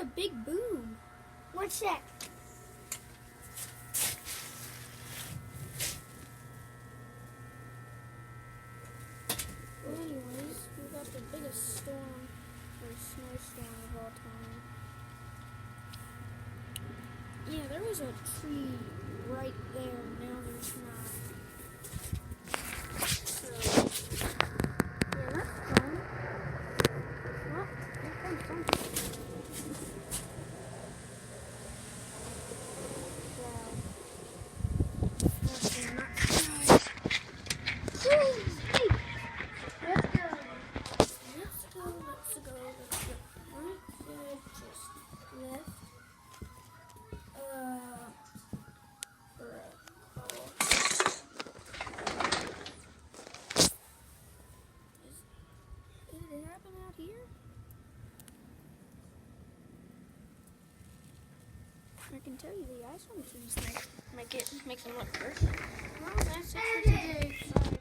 a big boom. One sec. Well, anyways, we got the biggest storm or snowstorm of all time. Yeah, there was a tree right there. Now there's not. So, yeah, that's fun. Well, here comes something. Wow. That's not nice. Hey, let's go. Let's go. Right there, just left. Did it happen out here? I can tell you the ice cream seems like make them look perfect. Well, that's it for today. Sorry.